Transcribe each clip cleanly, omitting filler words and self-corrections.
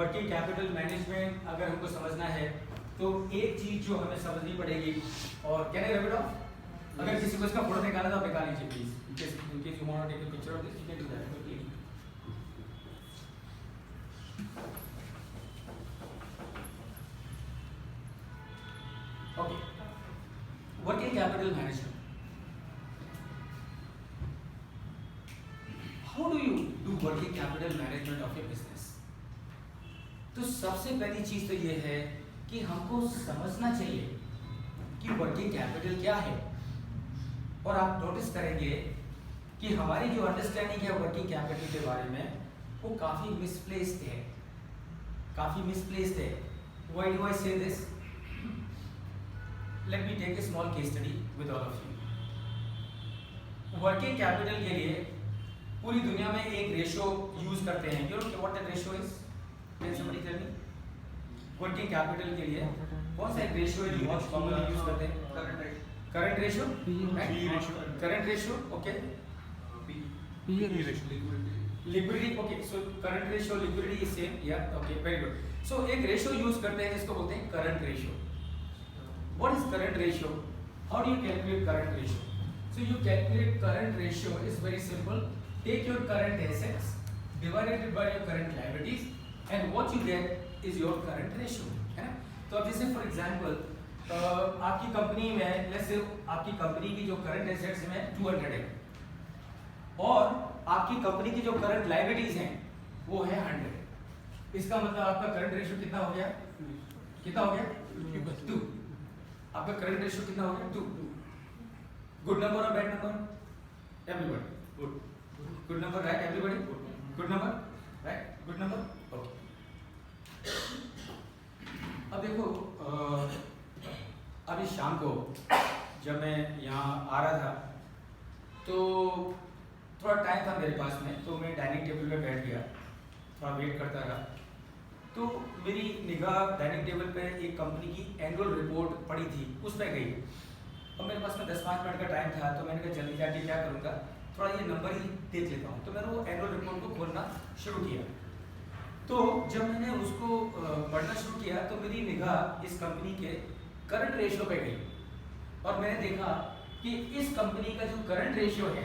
Working capital management अगर हमको समझना है तो एक चीज जो हमें समझनी पड़ेगी, और can I rub it of? अगर किसी को इसका फोटो निकालना तो आप निकाल लीजिए please, in case you want to take a picture of this, you can do that quickly. Okay, working capital management, how do you do working capital management of your business? तो सबसे पहली चीज तो ये है कि हमको समझना चाहिए कि वर्किंग कैपिटल क्या है। और आप नोटिस करेंगे कि हमारी जो अंडरस्टैंडिंग है वर्किंग कैपिटल के बारे में वो काफी मिसप्लेस्ड है, काफी मिसप्लेस्ड है। Why do I say this? Let me take a small case study with all of you. Working capital के लिए पूरी दुनिया में एक रेशो यूज करते हैं। You know what that ratio is? Can somebody tell me? Working capital के लिए कौन सा एक रेशो है जो बहुत कॉमनली यूज करते हैं? Current ratio, current ratio, okay, liquidity, okay, so current ratio liquidity is same, या ओके, वेरी गुड। सो एक रेशो यूज करते हैं जिसको बोलते हैं current ratio. What is current ratio? How do you calculate current ratio? So you calculate current ratio is very simple. Take your current assets divided by your current liabilities and what you get is your current ratio, है ना? तो अब जैसे for example आपकी company में, let's say आपकी company की जो करंट एसेट्स में 200 है और आपकी कंपनी की जो करंट लायबिलिटीज हैं वो है 100। इसका मतलब आपका करंट रेशियो कितना हो गया? कितना हो गया? 2। आपका करंट रेशियो कितना हो गया? 2। गुड नंबर और bad number? Everybody good number, right? Everybody good number, right? Good number, okay. अब देखो अभी शाम को जब मैं यहाँ आ रहा था तो थोड़ा टाइम था मेरे पास में, तो मैं डाइनिंग टेबल पे बैठ गया, थोड़ा वेट करता रहा। तो मेरी निगाह डाइनिंग टेबल पे एक कंपनी की एनुअल रिपोर्ट पड़ी थी, उस पर गई। और मेरे पास में 10-5 मिनट का टाइम था, तो मैंने कहा जल्दी जाके क्या करूँगा, थोड़ा ये नंबर ही देख लेता हूँ। तो मैंने वो एनुअल रिपोर्ट को खोलना शुरू किया। तो जब मैंने उसको पढ़ना शुरू किया तो मेरी निगाह इस कंपनी के करंट रेशियो पे गई और मैंने देखा कि इस कंपनी का जो करंट रेशियो है,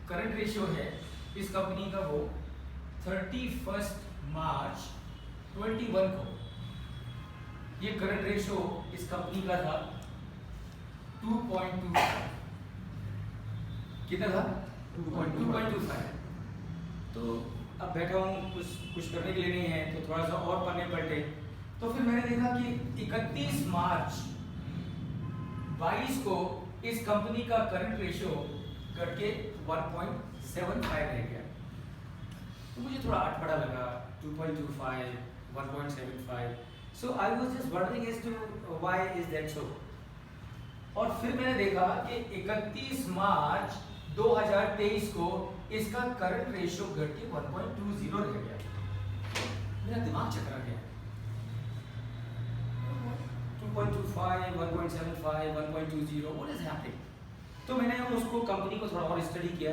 करंट रेशियो है इस कंपनी का, वो 31 मार्च 21 को ये करंट रेशियो इस कंपनी का था 2.25। कितना था? 2.25। तो अब बैठा हूँ, कुछ करने के लिए नहीं है, तो थोड़ा सा और पढ़ने पलटे। तो फिर मैंने देखा कि 31 मार्च 22 को इस कंपनी का करंट रेशियो घट के 1.75 रह गया। तो मुझे थोड़ा अटपटा लगा, 2.25, 1.75। So I was just wondering as to why is that so. और फिर मैंने देखा कि 31 मार्च 2023 को इसका करंट रेशियो घट के 1.20 रह गया। मेरा दिमाग चकरा गया। 2.25, 1.75, 1.20, व्हाट इज हैपनिंग? तो मैंने उसको कंपनी को थोड़ा और स्टडी किया,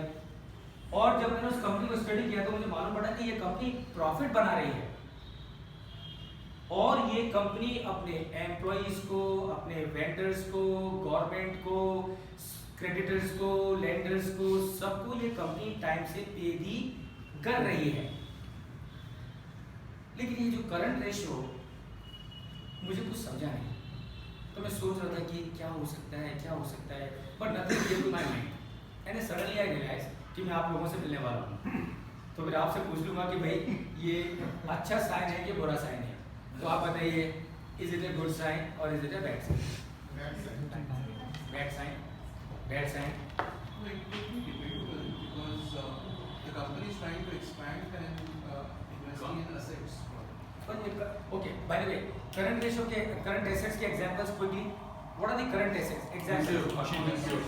और जब मैंने उस कंपनी को स्टडी किया तो मुझे मालूम पड़ा कि ये कंपनी प्रॉफिट बना रही है और ये कंपनी अपने एम्प्लॉइज को, अपने वेंडर्स को, गवर्नमेंट को, क्रेडिटर्स को, लेंडर्स को, सबको ये कंपनी टाइम से पे भी कर रही है। लेकिन ये जो करंट रेशियो मुझे कुछ समझा नहीं, तो मैं सोच रहा था कि क्या हो सकता है, क्या हो सकता है, but nothing came to my mind. And suddenly I realise कि मैं आप लोगों से मिलने वाला हूँ, तो फिर आपसे पूछ लूँगा कि भाई ये अच्छा साइन है कि बुरा साइन है। तो आप बताइए, is it a good sign और is it a bad sign? Bad sign, bad sign. Because the company is trying to expand and investing in assets. Okay, by the way, current ratio के current assets के examples quickly. What are the current assets? Examples: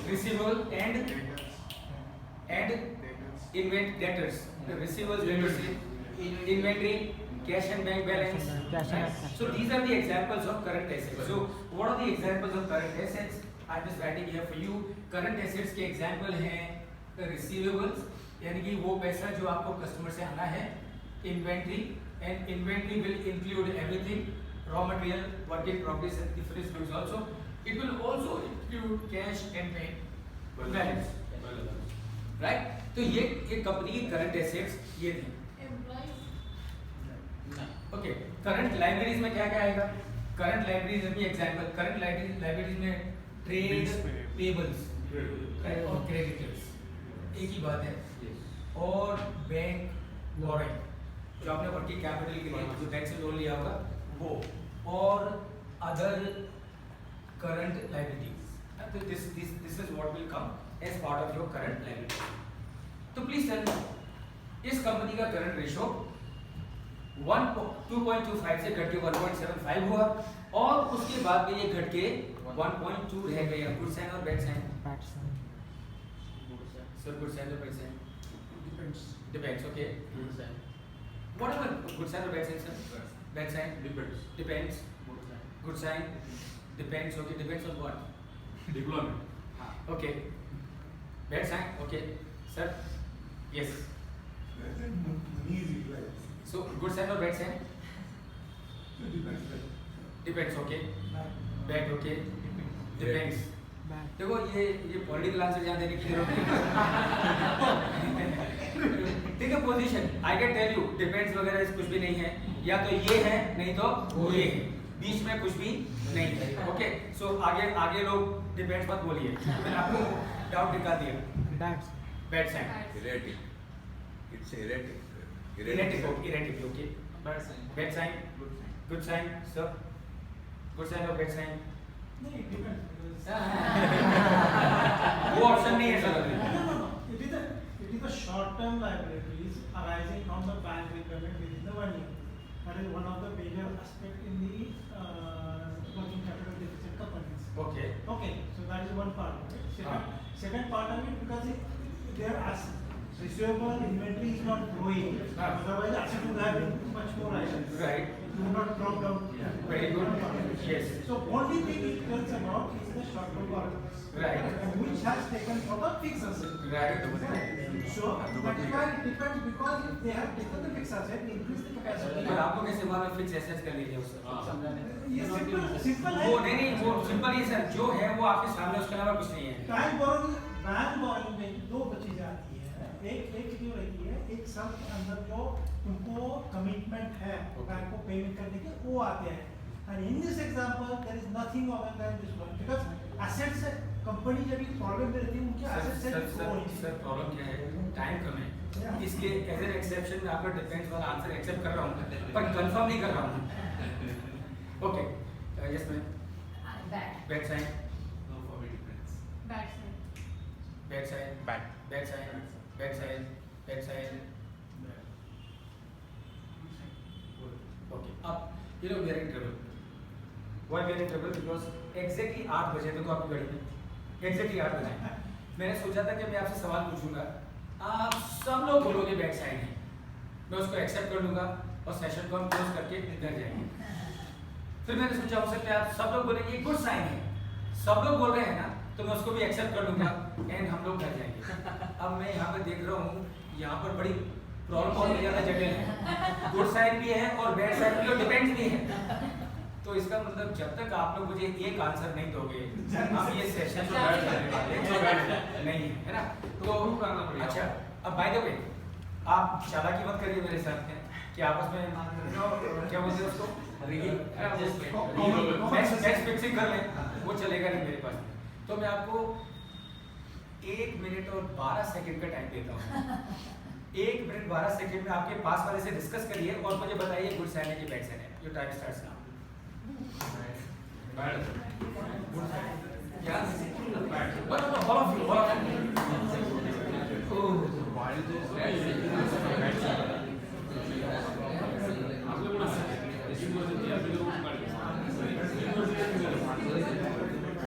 receivable and debtors. The receivables, inventory, cash and bank balance. Right? So these are the examples of current assets. So what are the examples of current assets? I'm just writing here for you. Current assets के example हैं receivables, यानी कि वो पैसा जो आपको customer से आना है, inventory, and inventory will include everything, raw material, work in progress, and the finished goods also. It will also include cash and bank balance, right? तो ये एक कंपनी की करंट एसेट्स ये थी. ओके, करंट लाइब्रेरीज में क्या क्या आएगा? करंट लाइब्रेरीज में एग्जांपल, करंट लाइब्रेरीज में ट्रेड पेबल्स और क्रेडिटर्स एक ही बात है, और बैंक बोरोइंग जो आपने वर्किंग कैपिटल के लिए जो बैंक से लोन लिया होगा वो, और अदर करंट लाइबिलिटीज. तो this is what will come as part of your current liability. तो प्लीज टेल मी, इस कंपनी का करंट रेशियो 2.25 से घट के 1.75 हुआ, और उसके बाद में ये घट के 1.2 रह गया. गुड साइन और bad sign? Sir good sign और bad sign? Depends, okay. Whatever, good sign or bad sign, sir? Bad sign? Depends. Good sign? Depends, okay. Depends on what? Deployment. Okay. Bad sign? Okay. Sir? Yes. So, good sign or bad sign? Depends, okay. Bad, okay. Depends. देखो ये political answer यहाँ देने की जरूरत नहीं. ठीक है, position I can tell you, depends वगैरह कुछ भी नहीं है, या तो ये है नहीं तो ये है, बीच में कुछ भी नहीं है. ओके, सो आगे लोग डिपेंड्स मत बोलिए, मैंने आपको डाउट निकाल दिया. Bad sign? Erratic. It's erratic. Erratic, okay. Bad sign? Good sign, sir? Good sign or bad sign? वो ऑप्शन नहीं है sir. It is a short-term liabilities arising from the bank repayment within the 1 year. That is one of the major aspect in the working capital deficit companies. Okay. Okay, so that is one part of it. Second part of it, because their receivable inventory is not growing, otherwise asset would have been much more higher. Right. Do not drop down. Very good. Yes. So only thing it tells about is the short-term borrowings. Right. And which has taken for the fixed asset. Right. So that is why it depends, because if they have taken the fixed asset, increase the capacity. पर आपको कैसे मालूम fix assets कर लीजिए उससे? ये simple है. वो नहीं, वो सिंपल ही सर, जो है वो आपके सामने, उसके अलावा कुछ नहीं है. बैंक बोरोइंग में दो चीजें आती है. एक जो रहती है, एक सब के अंदर जो तुमको कमिटमेंट है बैंक को पेमेंट करने के, वो आते हैं. And in this example, there is nothing other than this one, because assets company जब भी प्रॉब्लम में रहती है, उनके assets से grow होनी चाहिए. सर प्रॉब्लम क्या है? टाइम कम है, इसलिए एज एन एक्सेप्शन मैं आपका डिपेंड्स वाला आंसर एक्सेप्ट कर रहा हूँ, पर कंफर्म नहीं कर रहा हूँ. Okay, yes ma'am. Bad sign? No, for me depends. Bad sign? Bad sign? Bad sign? Bad sign? Okay, अब you know we are in trouble. Why we are in trouble? Because exactly 8 बजे तक आपकी गाड़ी में, exactly 8 बजे मैंने सोचा था कि मैं आपसे सवाल पूछूंगा, आप सब लोग बोलोगे बैड साइन है, मैं उसको एक्सेप्ट कर लूंगा और सेशन को हम क्लोज करके घर जाएंगे. फिर मैंने सोचा हो सकता है आप सब लोग बोलेंगे गुड साइन है, सब लोग बोल रहे हैं ना, तो मैं उसको भी एक्सेप्ट कर लूंगा एंड हम लोग घर जाएंगे. अब मैं यहाँ पे देख रहा हूँ, यहाँ पर बड़ी प्रॉब्लम बहुत ज़्यादा जटिल है. गुड साइन भी है और बैड साइन भी, और डिपेंड्स भी है. तो इसका मतलब जब तक आप लोग मुझे एक आंसर नहीं दोगे, हम ये सेशन को बैठ करने वाले नहीं है ना. तो अच्छा, अब बाय द वे आप चालाकी मत करिए मेरे साथ कि आपस में क्या बोलते हैं उसको, मैच फिक्सिंग कर लें, वो चलेगा नहीं मेरे पास. तो मैं आपको 1 मिनट और 12 सेकंड का टाइम देता हूँ. 1 मिनट 12 सेकंड में आपके पास वाले से डिस्कस करिए और मुझे बताइए गुड साइन है कि बैड साइन है. Your time starts now. Good sign? Yes. All of you. Why is this?